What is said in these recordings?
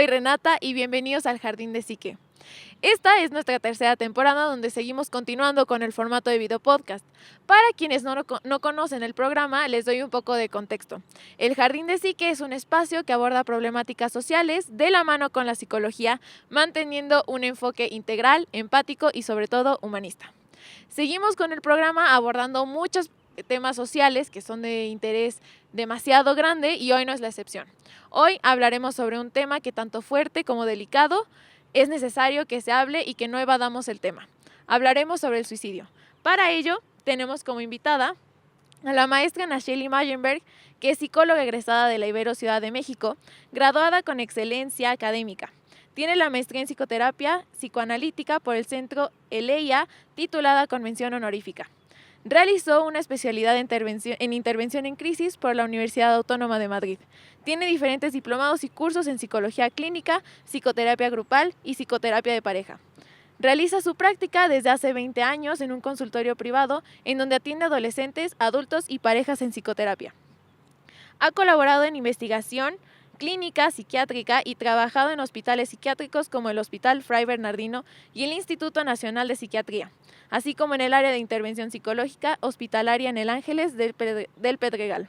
soy Renata y bienvenidos al Jardín de Psique. Esta es nuestra tercera temporada donde seguimos continuando con el formato de video podcast. Para quienes no conocen el programa, les doy un poco de contexto. El Jardín de Psique es un espacio que aborda problemáticas sociales de la mano con la psicología, manteniendo un enfoque integral, empático y sobre todo humanista. Seguimos con el programa abordando muchos temas sociales que son de interés demasiado grande y hoy no es la excepción. Hoy hablaremos sobre un tema que tanto fuerte como delicado es necesario que se hable y que no evadamos el tema. Hablaremos sobre el suicidio. Para ello, tenemos como invitada a la maestra Nacheli Mayenberg, que es psicóloga egresada de la Ibero Ciudad de México, graduada con excelencia académica. Tiene la maestría en psicoterapia psicoanalítica por el Centro ELEIA, titulada con mención honorífica. Realizó una especialidad en intervención en crisis por la Universidad Autónoma de Madrid. Tiene diferentes diplomados y cursos en psicología clínica, psicoterapia grupal y psicoterapia de pareja. Realiza su práctica desde hace 20 años en un consultorio privado en donde atiende adolescentes, adultos y parejas en psicoterapia. Ha colaborado en investigación clínica, psiquiátrica y trabajado en hospitales psiquiátricos como el Hospital Fray Bernardino y el Instituto Nacional de Psiquiatría, así como en el área de intervención psicológica hospitalaria en el Ángeles del Pedregal.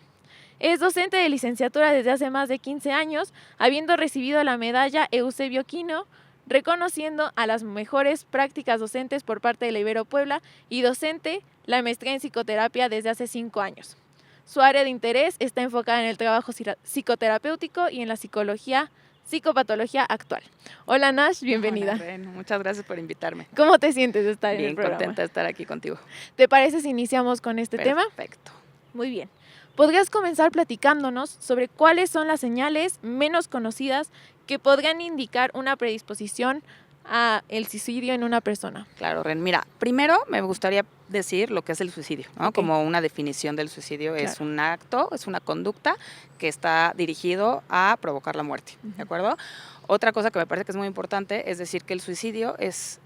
Es docente de licenciatura desde hace más de 15 años, habiendo recibido la medalla Eusebio Quino, reconociendo a las mejores prácticas docentes por parte de la Ibero Puebla y docente la maestría en psicoterapia desde hace 5 años. Su área de interés está enfocada en el trabajo psicoterapéutico y en la psicopatología actual. Hola Nash, bienvenida. Hola, Ren. Muchas gracias por invitarme. ¿Cómo te sientes de estar en el Bien programa? contenta de estar aquí contigo. ¿Te parece si iniciamos con este tema? Perfecto. Muy bien. ¿Podrías comenzar platicándonos sobre cuáles son las señales menos conocidas que podrían indicar una predisposición a el suicidio en una persona? Claro, Ren. Mira, primero me gustaría decir lo que es el suicidio, ¿no? Okay. Como una definición del suicidio, Claro. Es un acto, es una conducta que está dirigido a provocar la muerte, ¿de acuerdo? Otra cosa que me parece que es muy importante es decir que el suicidio es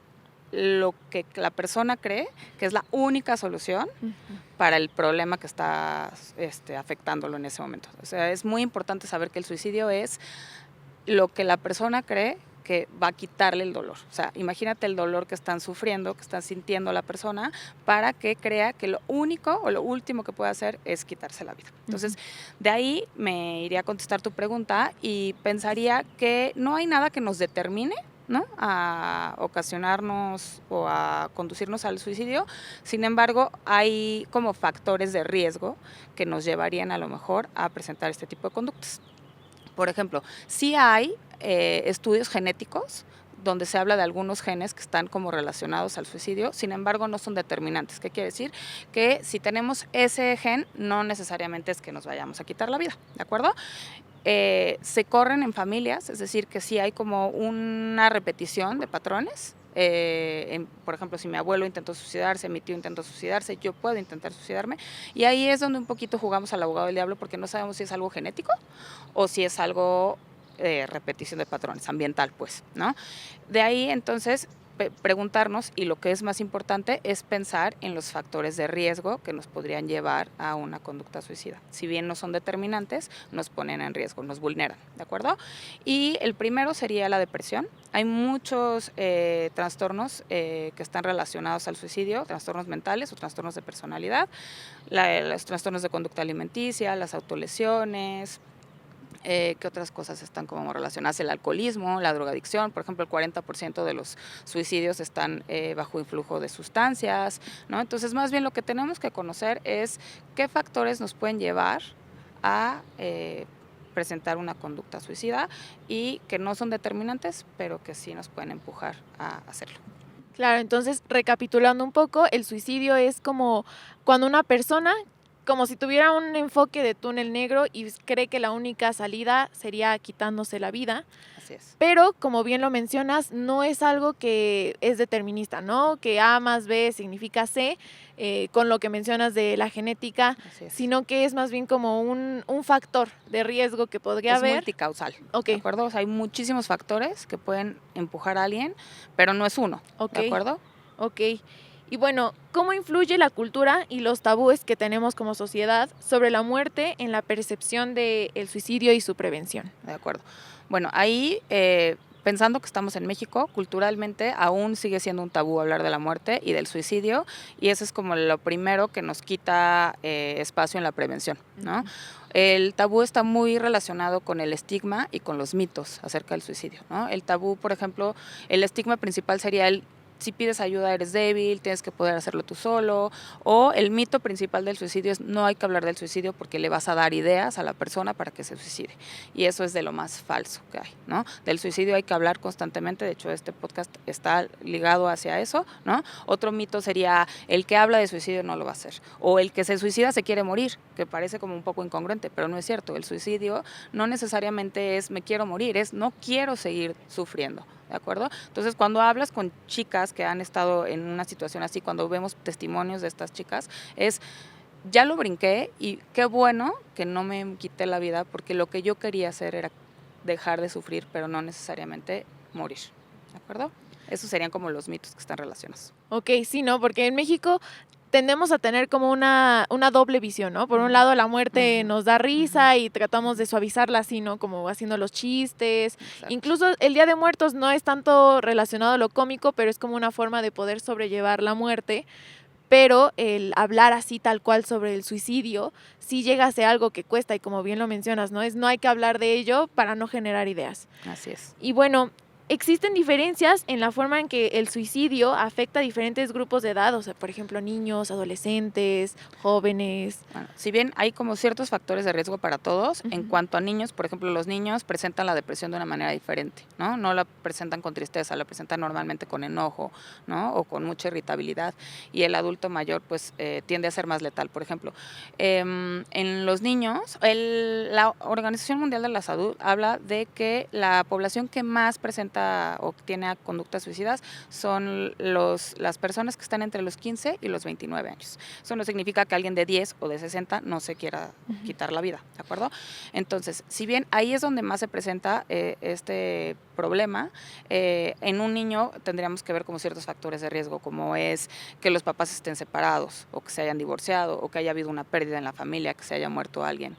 lo que la persona cree que es la única solución para el problema que está afectándolo en ese momento. O sea, es muy importante saber que el suicidio es lo que la persona cree que va a quitarle el dolor. O sea, imagínate el dolor que están sufriendo, que está sintiendo la persona, para que crea que lo único o lo último que puede hacer es quitarse la vida. Entonces, de ahí me iría a contestar tu pregunta y pensaría que no hay nada que nos determine, ¿no?, a ocasionarnos o a conducirnos al suicidio. Sin embargo, hay como factores de riesgo que nos llevarían a lo mejor a presentar este tipo de conductas. Por ejemplo, sí hay estudios genéticos donde se habla de algunos genes que están como relacionados al suicidio, sin embargo no son determinantes. ¿Qué quiere decir? Que si tenemos ese gen, no necesariamente es que nos vayamos a quitar la vida, ¿de acuerdo? Se corren en familias, es decir, que sí hay como una repetición de patrones. Por ejemplo, si mi abuelo intentó suicidarse, mi tío intentó suicidarse, yo puedo intentar suicidarme, y ahí es donde un poquito jugamos al abogado del diablo, porque no sabemos si es algo genético o si es algo repetición de patrones, ambiental, pues, ¿no? De ahí, entonces, preguntarnos, y lo que es más importante es pensar en los factores de riesgo que nos podrían llevar a una conducta suicida. Si bien no son determinantes, nos ponen en riesgo, nos vulneran, ¿de acuerdo? Y el primero sería la depresión. Hay muchos trastornos que están relacionados al suicidio, trastornos mentales o trastornos de personalidad, los trastornos de conducta alimenticia, las autolesiones. ¿Qué otras cosas están como relacionadas? El alcoholismo, la drogadicción. Por ejemplo, el 40% de los suicidios están bajo influjo de sustancias, ¿no? Entonces, más bien lo que tenemos que conocer es qué factores nos pueden llevar a presentar una conducta suicida y que no son determinantes, pero que sí nos pueden empujar a hacerlo. Claro, entonces, recapitulando un poco, el suicidio es como cuando una persona, como si tuviera un enfoque de túnel negro y cree que la única salida sería quitándose la vida. Así es. Pero, como bien lo mencionas, no es algo que es determinista, ¿no? Que A más B significa C, con lo que mencionas de la genética, sino que es más bien como un factor de riesgo que podría haber. Es multicausal, Okay. ¿de acuerdo? O sea, hay muchísimos factores que pueden empujar a alguien, pero no es uno, Okay. ¿de acuerdo? Ok. Y bueno, ¿cómo influye la cultura y los tabúes que tenemos como sociedad sobre la muerte en la percepción del suicidio y su prevención? De acuerdo. Bueno, ahí, pensando que estamos en México, culturalmente aún sigue siendo un tabú hablar de la muerte y del suicidio, y eso es como lo primero que nos quita espacio en la prevención, ¿no? El tabú está muy relacionado con el estigma y con los mitos acerca del suicidio, ¿no? El tabú, por ejemplo, el estigma principal sería el: si pides ayuda eres débil, tienes que poder hacerlo tú solo, o el mito principal del suicidio es: no hay que hablar del suicidio porque le vas a dar ideas a la persona para que se suicide, y eso es de lo más falso que hay, ¿no? Del suicidio hay que hablar constantemente, de hecho este podcast está ligado hacia eso, ¿no? Otro mito sería: el que habla de suicidio no lo va a hacer, o el que se suicida se quiere morir, que parece como un poco incongruente, pero no es cierto. El suicidio no necesariamente es me quiero morir, es no quiero seguir sufriendo, ¿de acuerdo? Entonces, cuando hablas con chicas que han estado en una situación así, cuando vemos testimonios de estas chicas, es: ya lo brinqué y qué bueno que no me quité la vida, porque lo que yo quería hacer era dejar de sufrir, pero no necesariamente morir, ¿de acuerdo? Esos serían como los mitos que están relacionados. Ok, sí, ¿no? Porque en México tendemos a tener como una doble visión, ¿no? Por un lado, la muerte nos da risa y tratamos de suavizarla así, ¿no? Como haciendo los chistes. Exacto. Incluso el Día de Muertos no es tanto relacionado a lo cómico, pero es como una forma de poder sobrellevar la muerte. Pero el hablar así tal cual sobre el suicidio sí llega a ser algo que cuesta, y como bien lo mencionas, ¿no? No hay que hablar de ello para no generar ideas. Así es. Y bueno, existen diferencias en la forma en que el suicidio afecta a diferentes grupos de edad, o sea, por ejemplo, niños, adolescentes, jóvenes. Bueno, si bien hay como ciertos factores de riesgo para todos, en cuanto a niños, por ejemplo, los niños presentan la depresión de una manera diferente, ¿no? No la presentan con tristeza, la presentan normalmente con enojo, ¿no? O con mucha irritabilidad, y el adulto mayor pues tiende a ser más letal. Por ejemplo, en los niños, la Organización Mundial de la Salud habla de que la población que más presenta o tiene conductas suicidas son las personas que están entre los 15 y los 29 años. Eso no significa que alguien de 10 o de 60 no se quiera quitar la vida, ¿de acuerdo? Entonces, si bien ahí es donde más se presenta este problema, en un niño tendríamos que ver como ciertos factores de riesgo, como es que los papás estén separados, o que se hayan divorciado, o que haya habido una pérdida en la familia, que se haya muerto alguien,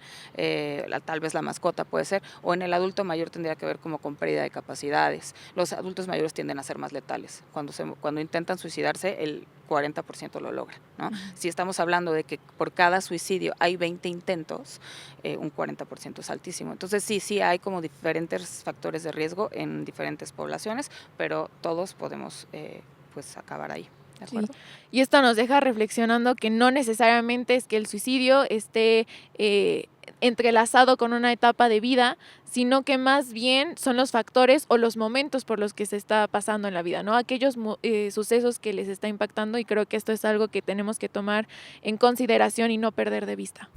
tal vez la mascota puede ser, o en el adulto mayor tendría que ver como con pérdida de capacidades. Los adultos mayores tienden a ser más letales. Cuando intentan suicidarse, el 40% lo logra, ¿no? Si estamos hablando de que por cada suicidio hay 20 intentos, un 40% es altísimo. Entonces sí hay como diferentes factores de riesgo en diferentes poblaciones, pero todos podemos pues acabar ahí. ¿De acuerdo? Sí. Y esto nos deja reflexionando que no necesariamente es que el suicidio esté entrelazado con una etapa de vida, sino que más bien son los factores o los momentos por los que se está pasando en la vida, ¿no? Aquellos sucesos que les está impactando, y creo que esto es algo que tenemos que tomar en consideración y no perder de vista.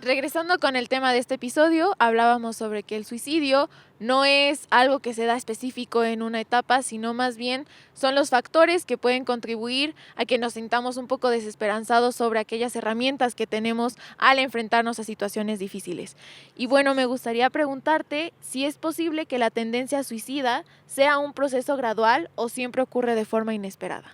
Regresando con el tema de este episodio, hablábamos sobre que el suicidio no es algo que se da específico en una etapa, sino más bien son los factores que pueden contribuir a que nos sintamos un poco desesperanzados sobre aquellas herramientas que tenemos al enfrentarnos a situaciones difíciles. Y bueno, me gustaría preguntarte si es posible que la tendencia suicida sea un proceso gradual o siempre ocurre de forma inesperada.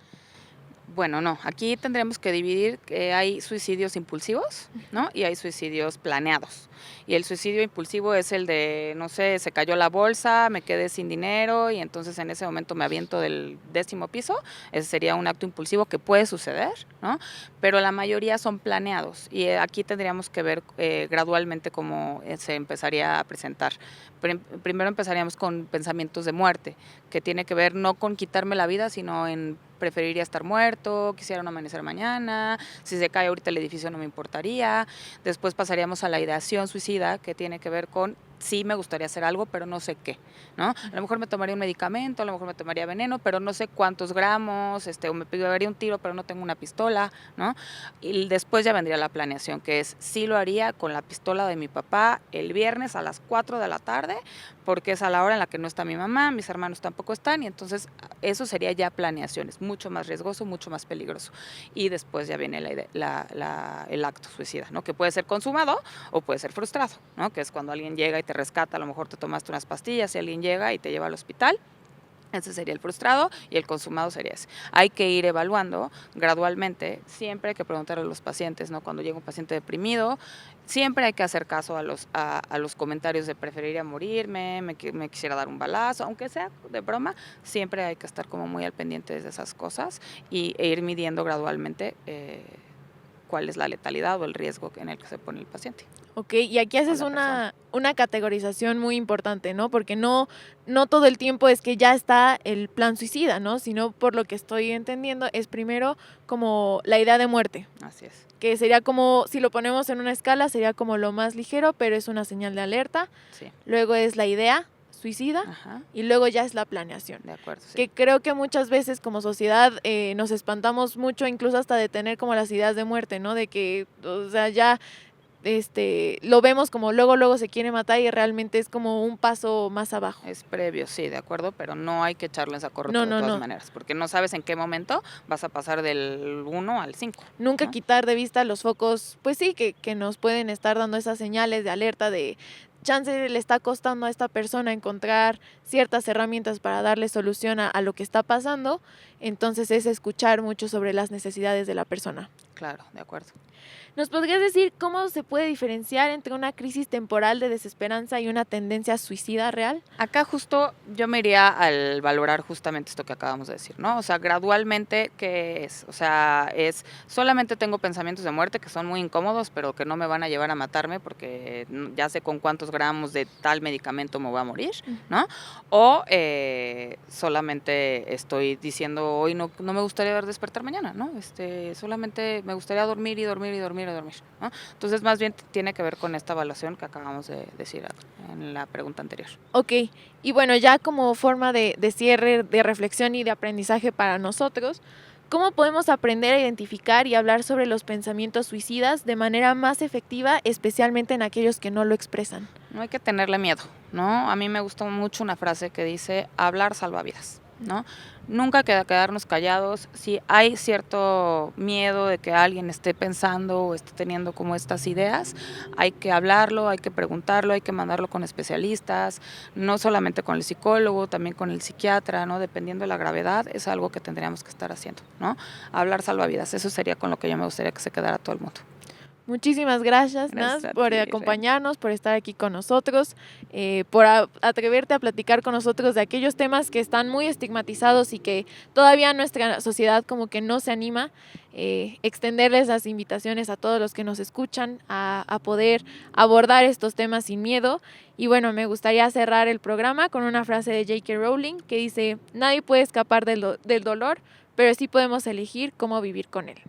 Bueno, no, aquí tendremos que dividir que hay suicidios impulsivos, ¿no? Y hay suicidios planeados. Y el suicidio impulsivo es el de, no sé, se cayó la bolsa, me quedé sin dinero y entonces en ese momento me aviento del 10º piso. Ese sería un acto impulsivo que puede suceder, ¿no? Pero la mayoría son planeados, y aquí tendríamos que ver gradualmente cómo se empezaría a presentar. Primero empezaríamos con pensamientos de muerte, que tiene que ver no con quitarme la vida, sino en preferiría estar muerto, quisiera no amanecer mañana, si se cae ahorita el edificio no me importaría. Después pasaríamos a la ideación suicida, que tiene que ver con sí me gustaría hacer algo, pero no sé qué, ¿no? A lo mejor me tomaría un medicamento, a lo mejor me tomaría veneno, pero no sé cuántos gramos, o me pegaría un tiro, pero no tengo una pistola, ¿no? Y después ya vendría la planeación, que es sí lo haría con la pistola de mi papá el viernes a las 4 de la tarde, porque es a la hora en la que no está mi mamá, mis hermanos tampoco están, y entonces eso sería ya planeación, es mucho más riesgoso, mucho más peligroso. Y después ya viene el acto suicida, ¿no? Que puede ser consumado o puede ser frustrado, ¿no? Que es cuando alguien llega y te rescata, a lo mejor te tomaste unas pastillas y alguien llega y te lleva al hospital. Ese sería el frustrado y el consumado sería ese. Hay que ir evaluando gradualmente, siempre hay que preguntarle a los pacientes, ¿no? Cuando llega un paciente deprimido, siempre hay que hacer caso a los comentarios de preferiría morirme, me quisiera dar un balazo, aunque sea de broma, siempre hay que estar como muy al pendiente de esas cosas e ir midiendo gradualmente cuál es la letalidad o el riesgo en el que se pone el paciente. Ok, y aquí haces una categorización muy importante, ¿no? Porque no todo el tiempo es que ya está el plan suicida, ¿no? Sino, por lo que estoy entendiendo, es primero como la idea de muerte. Así es. Que sería como, si lo ponemos en una escala, sería como lo más ligero, pero es una señal de alerta. Sí. Luego es la idea suicida. Ajá. Y luego ya es la planeación. De acuerdo, sí. Que creo que muchas veces como sociedad nos espantamos mucho, incluso hasta de tener como las ideas de muerte, ¿no? De que, o sea, ya lo vemos como luego se quiere matar y realmente es como un paso más abajo. Es previo, sí, de acuerdo, pero no hay que echarlo en saco roto No, de no, todas no. maneras, porque no sabes en qué momento vas a pasar del 1 al 5. Nunca ¿no? quitar de vista los focos, pues sí, que nos pueden estar dando esas señales de alerta de chance le está costando a esta persona encontrar ciertas herramientas para darle solución a lo que está pasando, entonces es escuchar mucho sobre las necesidades de la persona. Claro, de acuerdo. ¿Nos podrías decir cómo se puede diferenciar entre una crisis temporal de desesperanza y una tendencia suicida real? Acá justo yo me iría al valorar justamente esto que acabamos de decir, ¿no? O sea, gradualmente, ¿qué es? O sea, es solamente tengo pensamientos de muerte que son muy incómodos, pero que no me van a llevar a matarme porque ya sé con cuántos gramos de tal medicamento me voy a morir, ¿no? O solamente estoy diciendo hoy no me gustaría despertar mañana, ¿no? Solamente me gustaría dormir y dormir y dormir y dormir, ¿no? Entonces, más bien tiene que ver con esta evaluación que acabamos de decir en la pregunta anterior. Ok, y bueno, ya como forma de cierre, de reflexión y de aprendizaje para nosotros, ¿cómo podemos aprender a identificar y hablar sobre los pensamientos suicidas de manera más efectiva, especialmente en aquellos que no lo expresan? No hay que tenerle miedo, ¿no? A mí me gustó mucho una frase que dice, hablar salva vidas, ¿no? Nunca quedarnos callados. Si hay cierto miedo de que alguien esté pensando o esté teniendo como estas ideas, hay que hablarlo, hay que preguntarlo, hay que mandarlo con especialistas, no solamente con el psicólogo, también con el psiquiatra, ¿no? Dependiendo de la gravedad, es algo que tendríamos que estar haciendo, ¿no? Hablar salva vidas, eso sería con lo que yo me gustaría que se quedara todo el mundo. Muchísimas gracias, Naz, por acompañarnos, por estar aquí con nosotros, por atreverte a platicar con nosotros de aquellos temas que están muy estigmatizados y que todavía nuestra sociedad como que no se anima. Extenderles las invitaciones a todos los que nos escuchan a poder abordar estos temas sin miedo. Y bueno, me gustaría cerrar el programa con una frase de J.K. Rowling que dice: nadie puede escapar del dolor, pero sí podemos elegir cómo vivir con él.